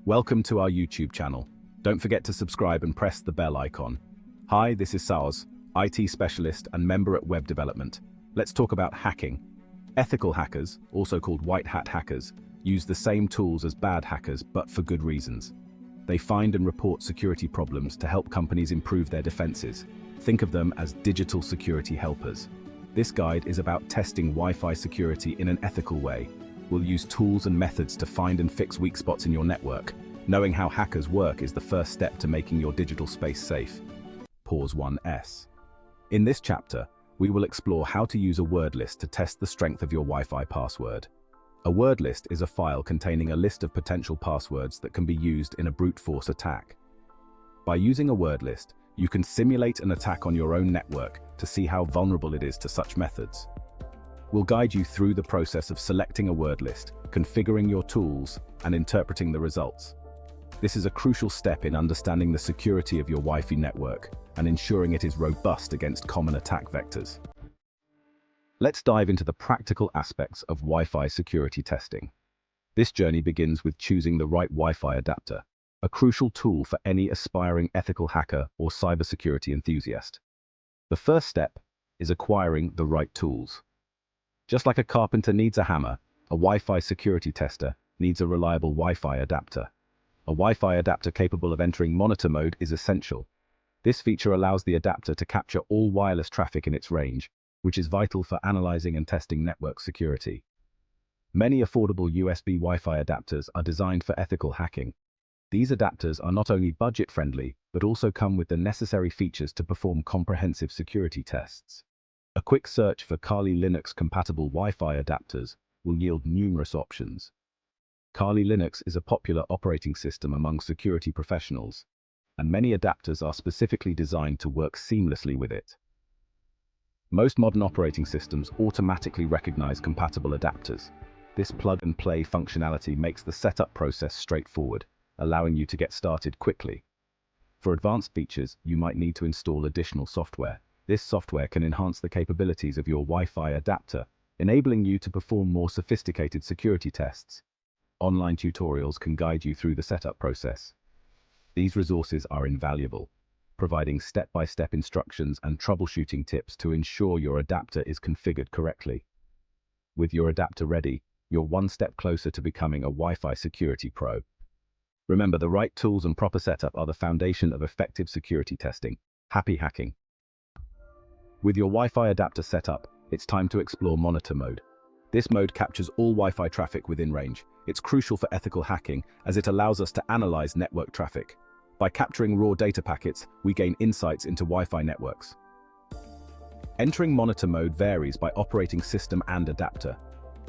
Welcome to our YouTube channel. Don't forget to subscribe and press the bell icon. Hi, this is Saoz, IT specialist and member at Web Development. Let's talk about hacking. Ethical hackers, also called white hat hackers, use the same tools as bad hackers, but for good reasons. They find and report security problems to help companies improve their defenses. Think of them as digital security helpers. This guide is about testing Wi-Fi security in an ethical way. We'll use tools and methods to find and fix weak spots in your network. Knowing how hackers work is the first step to making your digital space safe. Pause 1S. In this chapter, we will explore how to use a word list to test the strength of your Wi-Fi password. A word list is a file containing a list of potential passwords that can be used in a brute force attack. By using a word list, you can simulate an attack on your own network to see how vulnerable it is to such methods. We'll guide you through the process of selecting a word list, configuring your tools, and interpreting the results. This is a crucial step in understanding the security of your Wi-Fi network and ensuring it is robust against common attack vectors. Let's dive into the practical aspects of Wi-Fi security testing. This journey begins with choosing the right Wi-Fi adapter, a crucial tool for any aspiring ethical hacker or cybersecurity enthusiast. The first step is acquiring the right tools. Just like a carpenter needs a hammer, a Wi-Fi security tester needs a reliable Wi-Fi adapter. A Wi-Fi adapter capable of entering monitor mode is essential. This feature allows the adapter to capture all wireless traffic in its range, which is vital for analyzing and testing network security. Many affordable USB Wi-Fi adapters are designed for ethical hacking. These adapters are not only budget-friendly, but also come with the necessary features to perform comprehensive security tests. A quick search for Kali Linux-compatible Wi-Fi adapters will yield numerous options. Kali Linux is a popular operating system among security professionals, and many adapters are specifically designed to work seamlessly with it. Most modern operating systems automatically recognize compatible adapters. This plug-and-play functionality makes the setup process straightforward, allowing you to get started quickly. For advanced features, you might need to install additional software. This software can enhance the capabilities of your Wi-Fi adapter, enabling you to perform more sophisticated security tests. Online tutorials can guide you through the setup process. These resources are invaluable, providing step-by-step instructions and troubleshooting tips to ensure your adapter is configured correctly. With your adapter ready, you're one step closer to becoming a Wi-Fi security pro. Remember, the right tools and proper setup are the foundation of effective security testing. Happy hacking! With your Wi-Fi adapter set up, it's time to explore monitor mode. This mode captures all Wi-Fi traffic within range. It's crucial for ethical hacking as it allows us to analyze network traffic. By capturing raw data packets, we gain insights into Wi-Fi networks. Entering monitor mode varies by operating system and adapter.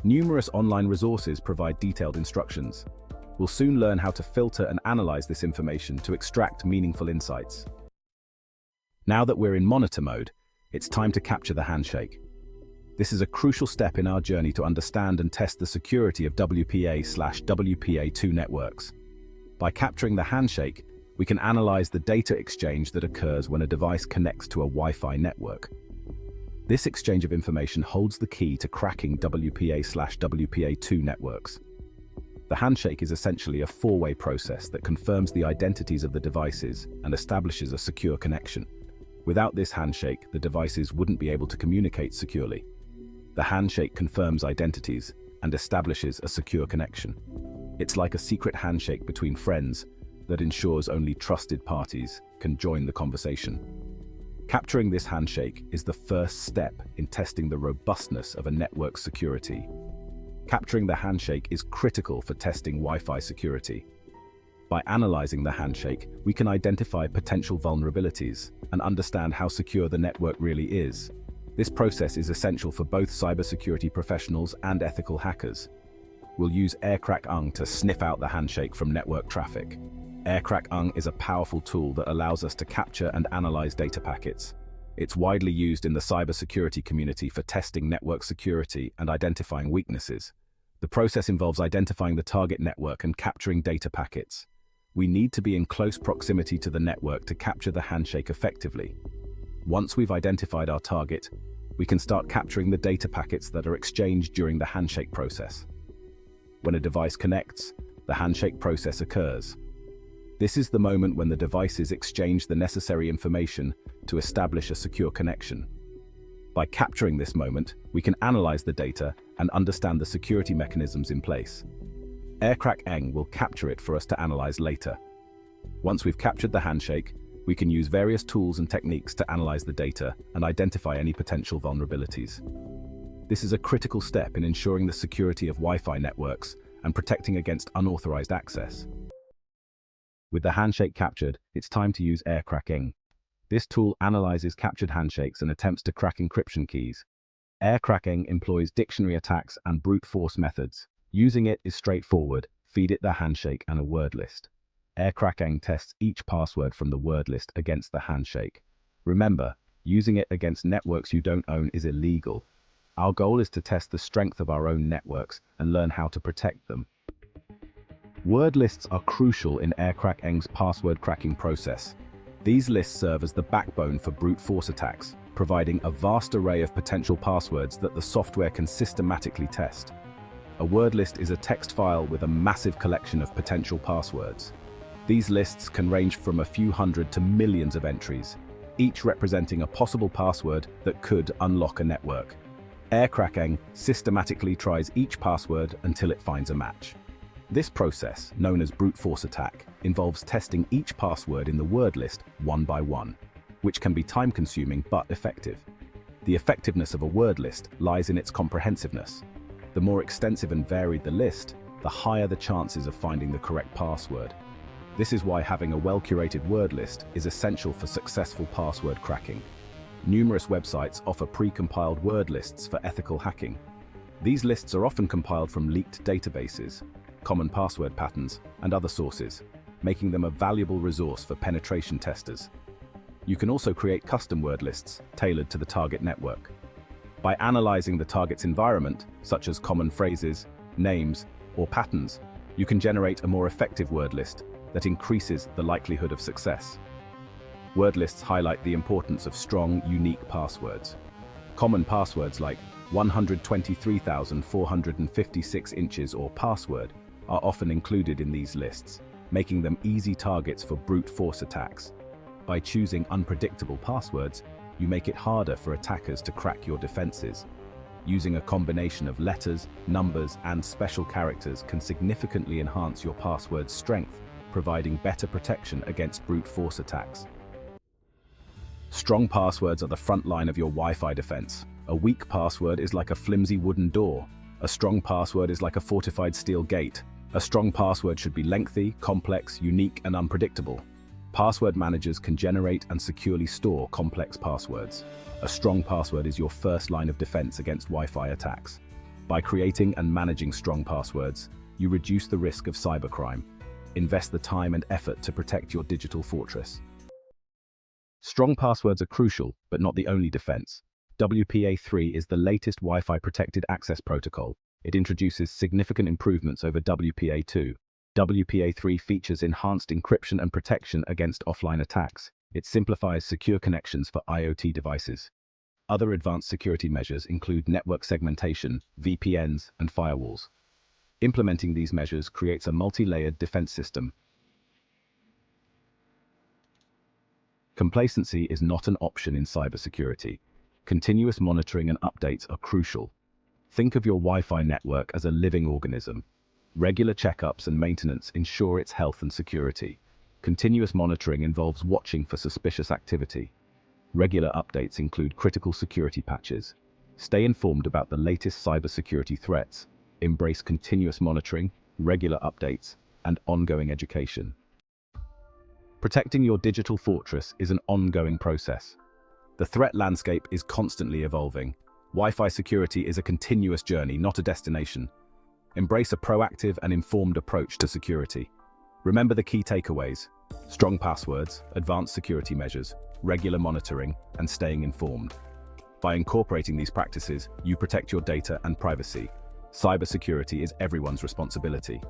Numerous online resources provide detailed instructions. We'll soon learn how to filter and analyze this information to extract meaningful insights. Now that we're in monitor mode, it's time to capture the handshake. This is a crucial step in our journey to understand and test the security of WPA/WPA2 networks. By capturing the handshake, we can analyze the data exchange that occurs when a device connects to a Wi-Fi network. This exchange of information holds the key to cracking WPA/WPA2 networks. The handshake is essentially a four-way process that confirms the identities of the devices and establishes a secure connection. Without this handshake, the devices wouldn't be able to communicate securely. The handshake confirms identities and establishes a secure connection. It's like a secret handshake between friends that ensures only trusted parties can join the conversation. Capturing this handshake is the first step in testing the robustness of a network's security. Capturing the handshake is critical for testing Wi-Fi security. By analyzing the handshake, we can identify potential vulnerabilities and understand how secure the network really is. This process is essential for both cybersecurity professionals and ethical hackers. We'll use Aircrack-ng to sniff out the handshake from network traffic. Aircrack-ng is a powerful tool that allows us to capture and analyze data packets. It's widely used in the cybersecurity community for testing network security and identifying weaknesses. The process involves identifying the target network and capturing data packets. We need to be in close proximity to the network to capture the handshake effectively. Once we've identified our target, we can start capturing the data packets that are exchanged during the handshake process. When a device connects, the handshake process occurs. This is the moment when the devices exchange the necessary information to establish a secure connection. By capturing this moment, we can analyze the data and understand the security mechanisms in place. Aircrack-ng will capture it for us to analyze later. Once we've captured the handshake, we can use various tools and techniques to analyze the data and identify any potential vulnerabilities. This is a critical step in ensuring the security of Wi-Fi networks and protecting against unauthorized access. With the handshake captured, it's time to use Aircrack-ng. This tool analyzes captured handshakes and attempts to crack encryption keys. Aircrack-ng employs dictionary attacks and brute force methods. Using it is straightforward. Feed it the handshake and a word list. Aircrack-ng tests each password from the word list against the handshake. Remember, using it against networks you don't own is illegal. Our goal is to test the strength of our own networks and learn how to protect them. Word lists are crucial in Aircrack-ng's password cracking process. These lists serve as the backbone for brute force attacks, providing a vast array of potential passwords that the software can systematically test. A word list is a text file with a massive collection of potential passwords. These lists can range from a few hundred to millions of entries, each representing a possible password that could unlock a network. Aircrack-ng systematically tries each password until it finds a match. This process, known as brute force attack, involves testing each password in the word list one by one, which can be time-consuming but effective. The effectiveness of a word list lies in its comprehensiveness. The more extensive and varied the list, the higher the chances of finding the correct password. This is why having a well-curated word list is essential for successful password cracking. Numerous websites offer pre-compiled word lists for ethical hacking. These lists are often compiled from leaked databases, common password patterns, and other sources, making them a valuable resource for penetration testers. You can also create custom word lists tailored to the target network. By analyzing the target's environment, such as common phrases, names, or patterns, you can generate a more effective word list that increases the likelihood of success. Word lists highlight the importance of strong, unique passwords. Common passwords like 123,456 inches or password are often included in these lists, making them easy targets for brute force attacks. By choosing unpredictable passwords, you make it harder for attackers to crack your defenses. Using a combination of letters, numbers, and special characters can significantly enhance your password's strength, providing better protection against brute force attacks. Strong passwords are the front line of your Wi-Fi defense. A weak password is like a flimsy wooden door. A strong password is like a fortified steel gate. A strong password should be lengthy, complex, unique, and unpredictable. Password managers can generate and securely store complex passwords. A strong password is your first line of defense against Wi-Fi attacks. By creating and managing strong passwords, you reduce the risk of cybercrime. Invest the time and effort to protect your digital fortress. Strong passwords are crucial, but not the only defense. WPA3 is the latest Wi-Fi protected access protocol. It introduces significant improvements over WPA2. WPA3 features enhanced encryption and protection against offline attacks. It simplifies secure connections for IoT devices. Other advanced security measures include network segmentation, VPNs, and firewalls. Implementing these measures creates a multi-layered defense system. Complacency is not an option in cybersecurity. Continuous monitoring and updates are crucial. Think of your Wi-Fi network as a living organism. Regular checkups and maintenance ensure its health and security. Continuous monitoring involves watching for suspicious activity. Regular updates include critical security patches. Stay informed about the latest cybersecurity threats. Embrace continuous monitoring, regular updates, and ongoing education. Protecting your digital fortress is an ongoing process. The threat landscape is constantly evolving. Wi-Fi security is a continuous journey, not a destination. Embrace a proactive and informed approach to security. Remember the key takeaways: strong passwords, advanced security measures, regular monitoring, and staying informed. By incorporating these practices, you protect your data and privacy. Cybersecurity is everyone's responsibility.